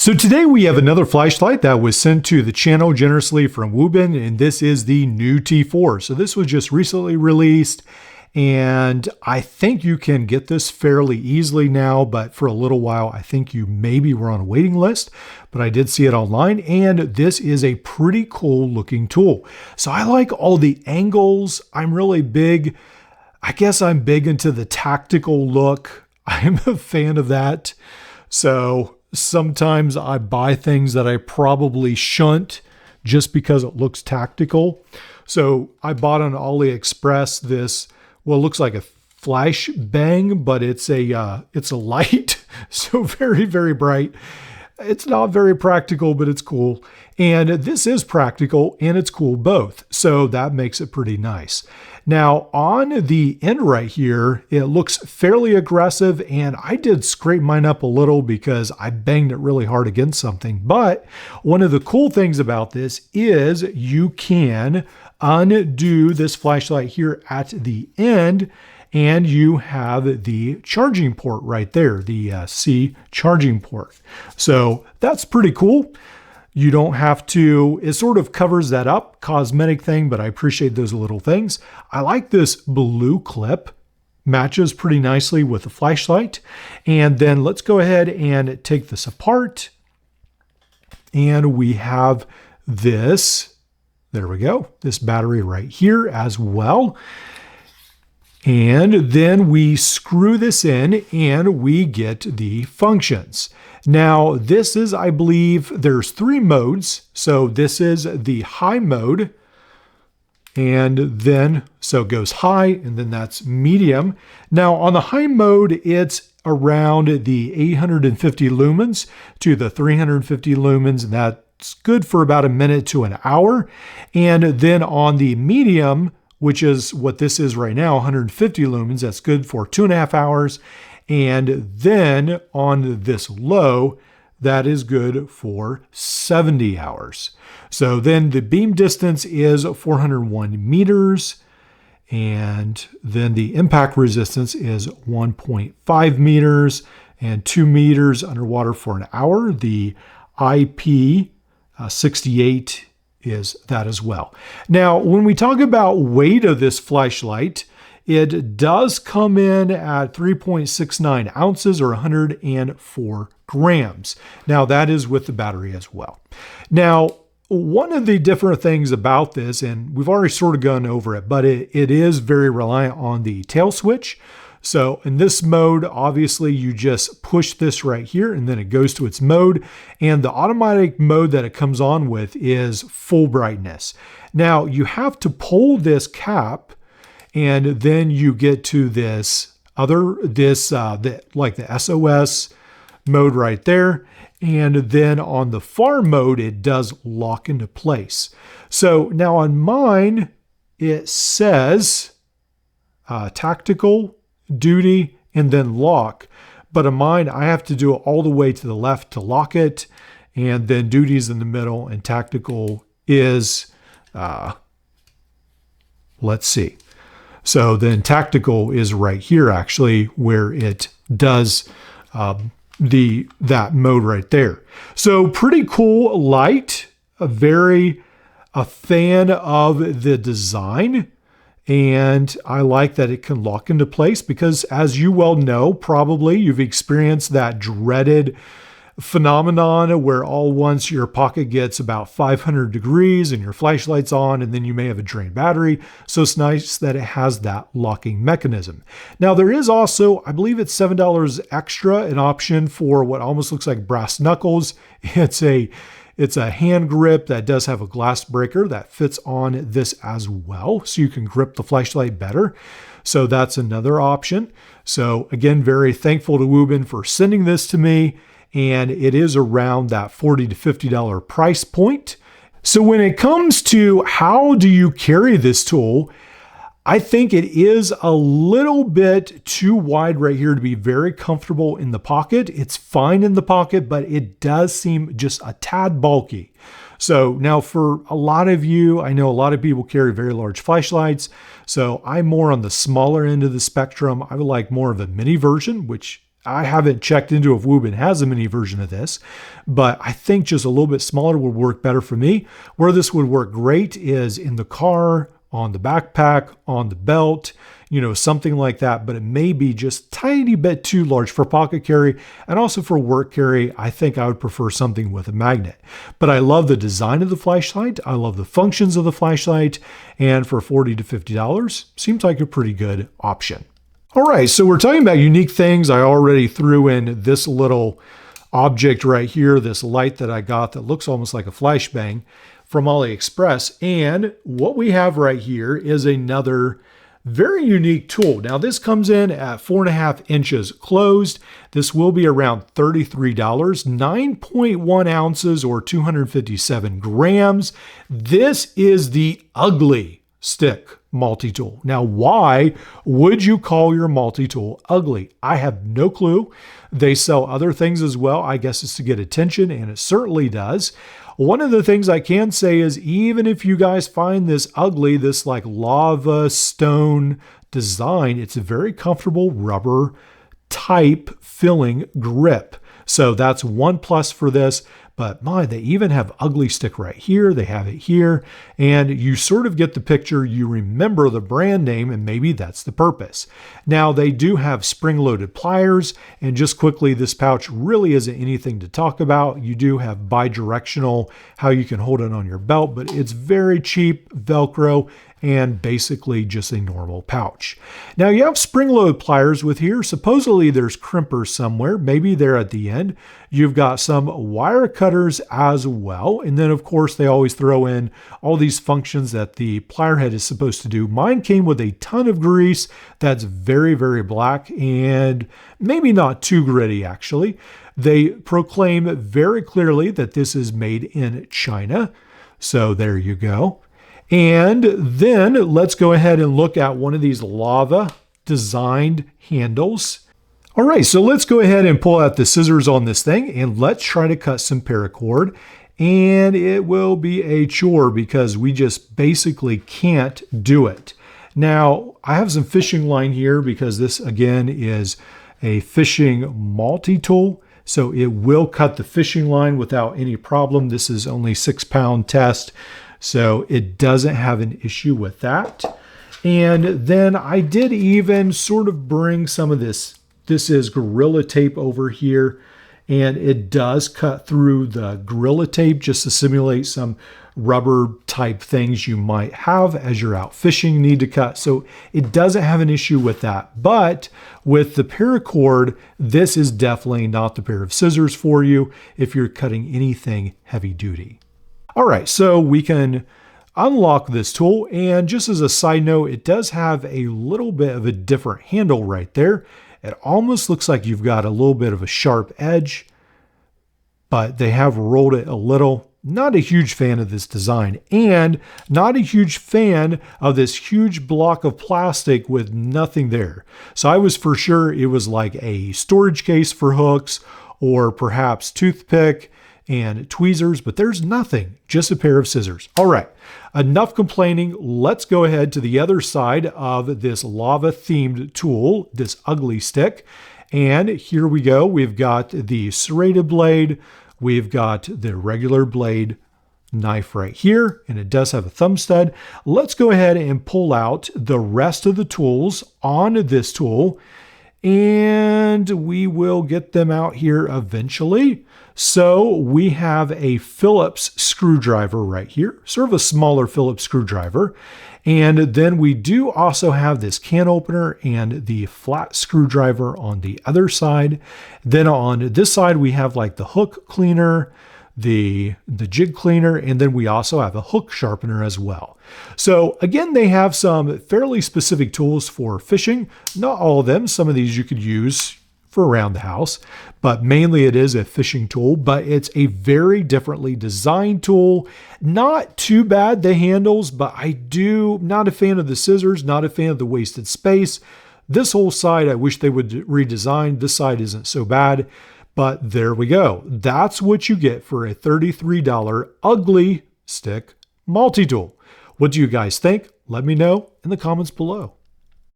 So today we have another flashlight that was sent to the channel generously from Wuben, and this is the new T4. So this was just recently released, and I think you can get this fairly easily now, but for a little while I think you maybe were on a waiting list, but I did see it online, and this is a pretty cool looking tool. So I like all the angles. I'm really big. I guess I'm big into the tactical look. I'm a fan of that. So sometimes I buy things that I probably shouldn't just because it looks tactical. So I bought on Aliexpress this, well, it looks like a flash bang, but it's a light. So very, very bright. It's not very practical, but it's cool. And this is practical and it's cool both. So that makes it pretty nice. Now on the end right here, it looks fairly aggressive, and I did scrape mine up a little because I banged it really hard against something. But one of the cool things about this is you can undo this flashlight here at the end, and you have the charging port right there, the C charging port. So that's pretty cool. You don't have to, it sort of covers that up, cosmetic thing, but I appreciate those little things. I like this blue clip, matches pretty nicely with the flashlight. And then let's go ahead and take this apart. And we have this, there we go, this battery right here as well. And then we screw this in and we get the functions. Now this is, I believe there's 3 modes. So this is the high mode, and then, so it goes high, and then that's medium. Now on the high mode, it's around the 850 lumens to the 350 lumens, and that's good for about a minute to an hour. And then on the medium, which is what this is right now, 150 lumens, that's good for 2.5 hours. And then on this low, that is good for 70 hours. So then the beam distance is 401 meters. And then the impact resistance is 1.5 meters and 2 meters underwater for an hour. The IP68 is that as well. Now, when we talk about weight of this flashlight, it does come in at 3.69 ounces or 104 grams. Now, that is with the battery as well. Now, one of the different things about this, and we've already sort of gone over it, but it is very reliant on the tail switch. So in this mode, obviously you just push this right here and then it goes to its mode. And the automatic mode that it comes on with is full brightness. Now you have to pull this cap, and then you get to this other, like the SOS mode right there. And then on the far mode, it does lock into place. So now on mine, it says tactical, duty, and then lock. But on mine, I have to do it all the way to the left to lock it. And then duty is in the middle, and tactical is, let's see. So then tactical is right here actually, where it does that mode right there. So pretty cool light, a fan of the design. And I like that it can lock into place because, as you well know, probably you've experienced that dreaded phenomenon where all once your pocket gets about 500 degrees and your flashlight's on, and then you may have a drained battery. So it's nice that it has that locking mechanism. Now there is also, I believe it's $7 extra, an option for what almost looks like brass knuckles. It's a hand grip that does have a glass breaker that fits on this as well, so you can grip the flashlight better. So that's another option. So again, very thankful to Wuben for sending this to me. And it is around that $40 to $50 price point. So when it comes to how do you carry this tool, I think it is a little bit too wide right here to be very comfortable in the pocket. It's fine in the pocket, but it does seem just a tad bulky. So now for a lot of you, I know a lot of people carry very large flashlights. So I'm more on the smaller end of the spectrum. I would like more of a mini version, which I haven't checked into if Wuben has a mini version of this, but I think just a little bit smaller would work better for me. Where this would work great is in the car, on the backpack, on the belt, something like that, but it may be just a tiny bit too large for pocket carry and also for work carry. I think I would prefer something with a magnet. But I love the design of the flashlight. I love the functions of the flashlight, and for $40 to $50 seems like a pretty good option. All right, so we're talking about unique things. I already threw in this little object right here, this light that I got that looks almost like a flashbang from Aliexpress. And what we have right here is another very unique tool. Now this comes in at 4.5 inches closed. This will be around $33, 9.1 ounces or 257 grams. This is the ugly Stik multi-tool. Now, why would you call your multi-tool ugly? I have no clue. They sell other things as well. I guess it's to get attention, and it certainly does. One of the things I can say is even if you guys find this ugly, this like lava stone design, it's a very comfortable rubber type filling grip. So that's one plus for this. But my, they even have ugly Stik right here. They have it here. And you sort of get the picture. You remember the brand name, and maybe that's the purpose. Now, they do have spring-loaded pliers. And just quickly, this pouch really isn't anything to talk about. You do have bi-directional, how you can hold it on your belt, but it's very cheap Velcro and basically just a normal pouch. Now you have spring-load pliers with here. Supposedly there's crimpers somewhere, maybe they're at the end. You've got some wire cutters as well. And then of course they always throw in all these functions that the plier head is supposed to do. Mine came with a ton of grease that's very, very black and maybe not too gritty actually. They proclaim very clearly that this is made in China. So there you go. And then let's go ahead and look at one of these lava designed handles. All right, so let's go ahead and pull out the scissors on this thing and let's try to cut some paracord. And it will be a chore because we just basically can't do it. Now, I have some fishing line here because this again is a fishing multi-tool. So it will cut the fishing line without any problem. This is only 6-pound test. So it doesn't have an issue with that. And then I did even sort of bring some of this. This is Gorilla Tape over here. And it does cut through the Gorilla Tape just to simulate some rubber type things you might have as you're out fishing need to cut. So it doesn't have an issue with that. But with the paracord, this is definitely not the pair of scissors for you if you're cutting anything heavy duty. All right, so we can unlock this tool, and just as a side note, it does have a little bit of a different handle right there. It almost looks like you've got a little bit of a sharp edge, but they have rolled it a little. Not a huge fan of this design, and not a huge fan of this huge block of plastic with nothing there. So I was for sure it was like a storage case for hooks or perhaps toothpick and tweezers, but there's nothing, just a pair of scissors. All right, enough complaining. Let's go ahead to the other side of this lava themed tool, this ugly Stik. And here we go. We've got the serrated blade. We've got the regular blade knife right here, and it does have a thumb stud. Let's go ahead and pull out the rest of the tools on this tool, and we will get them out here eventually. So we have a Phillips screwdriver right here, sort of a smaller Phillips screwdriver. And then we do also have this can opener and the flat screwdriver on the other side. Then on this side, we have like the hook cleaner, the jig cleaner, and then we also have a hook sharpener as well. So again, they have some fairly specific tools for fishing. Not all of them. Some of these you could use for around the house, but mainly it is a fishing tool, but it's a very differently designed tool. Not too bad, the handles, but not a fan of the scissors, not a fan of the wasted space. This whole side, I wish they would redesign. This side isn't so bad, but there we go. That's what you get for a $33 ugly Stik multi-tool. What do you guys think? Let me know in the comments below.